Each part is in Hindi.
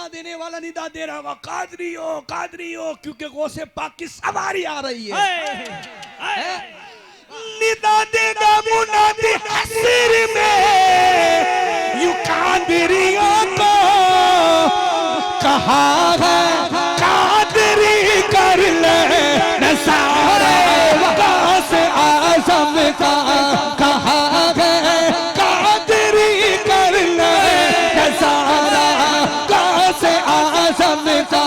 निदा देने वाला निदा दे रहा होगा, कादरी हो, क्योंकि गौसे पाक की सवारी आ रही है। निदा देगा मुनादी हसर में, यू कादरियों को कहा है कादरी कर ले नसारे, गौसे आज़म का कहा है कादरी कर ले नसारा, गौसे आज़म का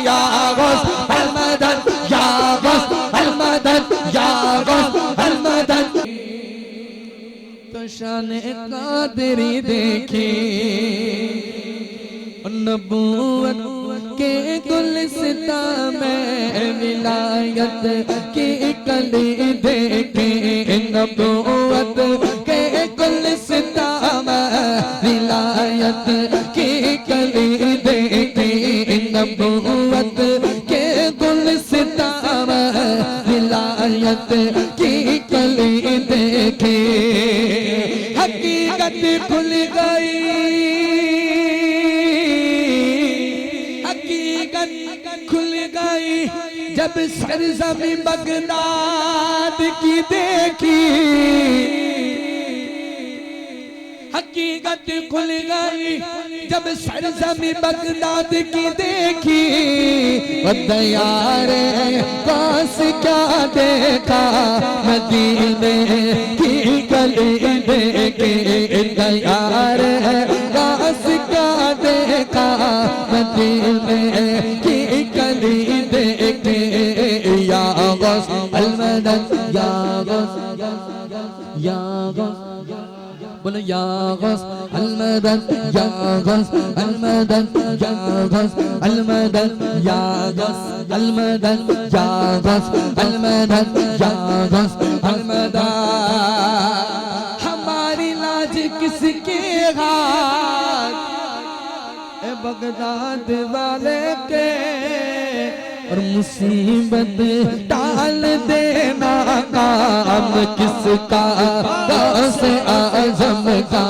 या गौस अल मदद, या गौस अल मदद, या गौस अल मदद। तो शान कादरी देखी नबूवत के गुलिस्ता में विलायत की कली देखे, नबूवत के गुलिस्ता में विलायत की कली देखे, नबूवत के गुलिस्ता में विलायत की कली देखे। हकीकत खुल गई, खुल गई जब सरज़मीं बगदाद की देखी, हकीकत खुल गई जब सरज़मीं बगदाद की देखी। दयारे काश क्या देखा मदीने की गली देखे, दयारे काश क्या देखा मदीने की गली देखे। या गौस अल मदद, या गौस, या गौस, बोलो या गौस अल मदद, या गौस अल मदद, या गौस अल मदद, या गौस अल मदद, या गौस अल मदद, या गौस अल मदद। हमारी लाज किसके हाथ, बगदाद वाले के, और मुसीबत टाल देना काम किसका, गौसे आज़म का।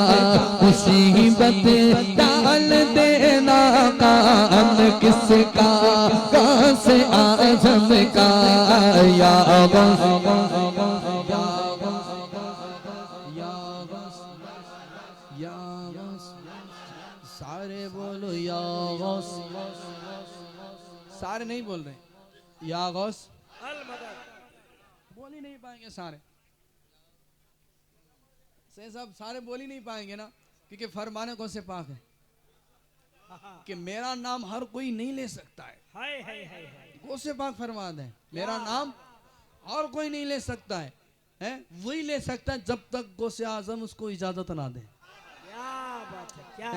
मुसीबत टाल देना काम किसका, गौसे आज़म का। या गौस, सारे बोलो या गौस, सारे नहीं बोल रहे या गौस अल मदद, बोल ही नहीं पाएंगे सारे से सब, सारे बोल ही नहीं पाएंगे ना, क्योंकि फरमाने कौन से पाक है कि मेरा नाम हर कोई नहीं ले सकता है। गौसे पाक फरमा दे मेरा नाम और कोई नहीं ले सकता है, वही ले सकता है जब तक गौसे आज़म उसको इजाजत ना दे। क्या बात है, क्या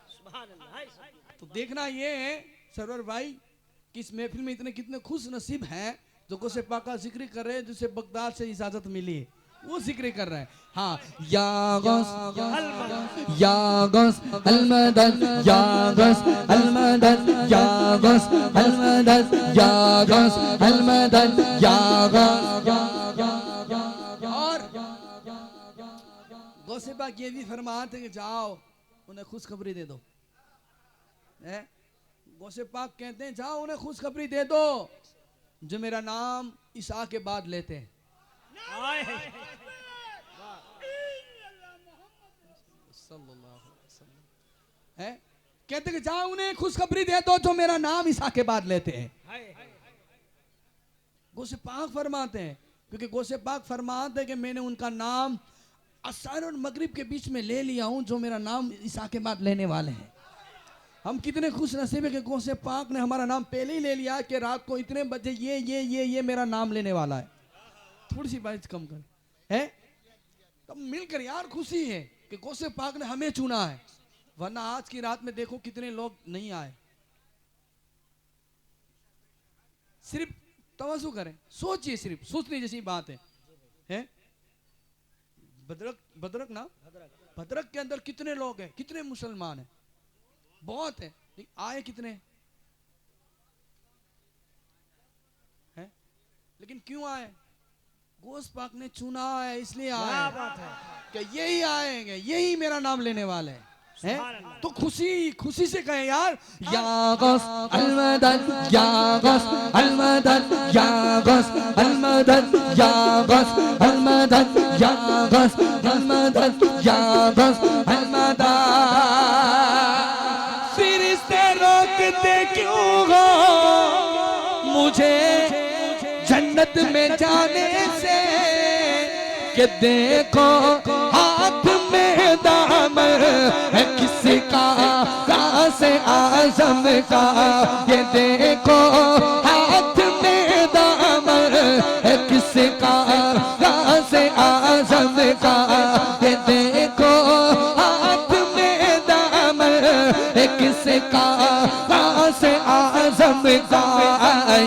सुभान अल्लाह। तो देखना ये है सरवर भाई कि इस महफिल में इतने कितने खुश नसीब हैं जो गौसे पाक का जिक्र कर रहे हैं, जिसे बगदाद से इजाजत मिली है वो जिक्र कर रहे हैं। हाँ, या गौस, या गौस अल मदद, या गौस अल मदद, या गौस अल मदद, या गौस अल मदद, या गौस। और गौसे पाक ये भी फरमाते हैं कि जाओ उन्हें खुशखबरी दे दो। गौसे पाक कहते हैं जाओ उन्हें खुशखबरी दे दो जो मेरा नाम ईसा के बाद लेते हैं। कहते कि जाओ उन्हें खुशखबरी दे दो जो मेरा नाम ईसा के बाद लेते हैं। गौसे पाक फरमाते हैं, क्योंकि गौसे पाक फरमाते हैं कि मैंने उनका नाम असर और मगरिब के बीच में ले लिया हूं जो मेरा नाम ईसा के बाद लेने वाले हैं। हम कितने खुश नसीब है कि गौसे पाक ने हमारा नाम पहले ही ले लिया कि रात को इतने बजे ये मेरा नाम लेने वाला है। थोड़ी सी बात कम कर है, तब मिलकर यार खुशी है कि गौसे पाक ने हमें चुना है, वरना आज की रात में देखो कितने लोग नहीं आए। सिर्फ तवज्जो करें, सोचिए, सिर्फ सोचने जैसी बात है? भद्रक ना, भद्रक के अंदर कितने लोग हैं, कितने मुसलमान हैं, बहुत है, आए कितने हैं? लेकिन क्यों आए? गौस पाक ने चुना है इसलिए आए। बात है कि यही आएंगे, यही मेरा नाम लेने वाले हैं। है तो खुशी से कहें यार, या गौस अल-मदद, या गौस अल-मदद, या गौस अल-मदद, या गौस अल-मदद, या गौस अल-मदद, या गौस अल-मदद। फरिश्ते रोकते क्यों हो मुझे जन्नत में जाने से, कि देखो हाथ में दामन है किसका, गासे आज़म का। ये देखो हाथ में दामन है किसका, गासे आज़म का। ये देखो हाथ में दामन है किसका, गासे आज़म का।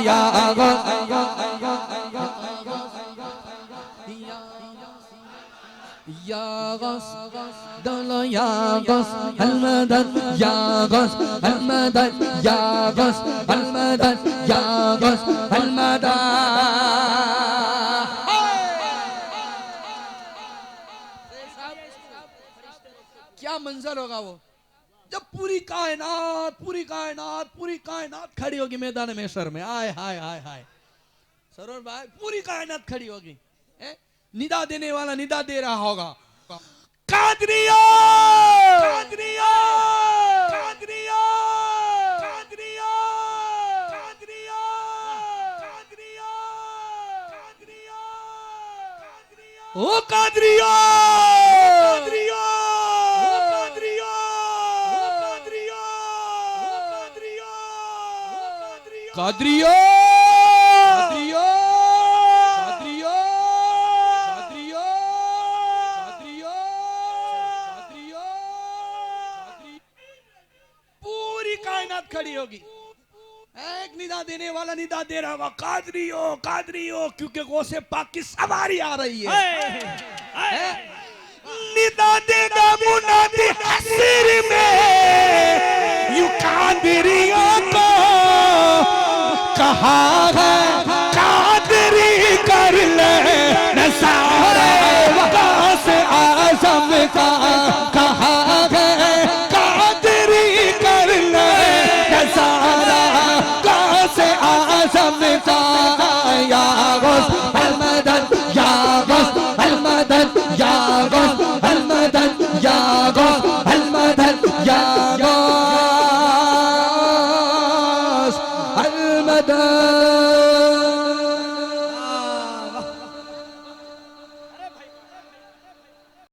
या या गौस दोलो, या गौस अल-मदद, या गौस अल-मदद, या गौस अल-मदद, या गौस अल-मदद। क्या मंजर होगा वो जब पूरी कायनात खड़ी होगी मैदान महशर में। आय हाय हाय हाय सरोवर भाई, पूरी कायनात खड़ी होगी, निदा देने वाला निदा दे रहा होगा, कादरिया कादरिया कादरिया कादरिया कादरिया कादरिया कादरिया ओ कादरिया कादरिया कादरिया कादरिया कादरिया खड़ी होगी, एक निदा देने वाला निदा दे रहा होगा, कादरियो कादरियो, क्योंकि गौसे पाक की सवारी आ रही है। निदा देगा मुनादी हसर में, यू कादरियों को कहा है कादरी कर ले नज़ारे, गौसे आज़म का कहा है कादरी कर ले नज़ारा, गौसे आज़म का।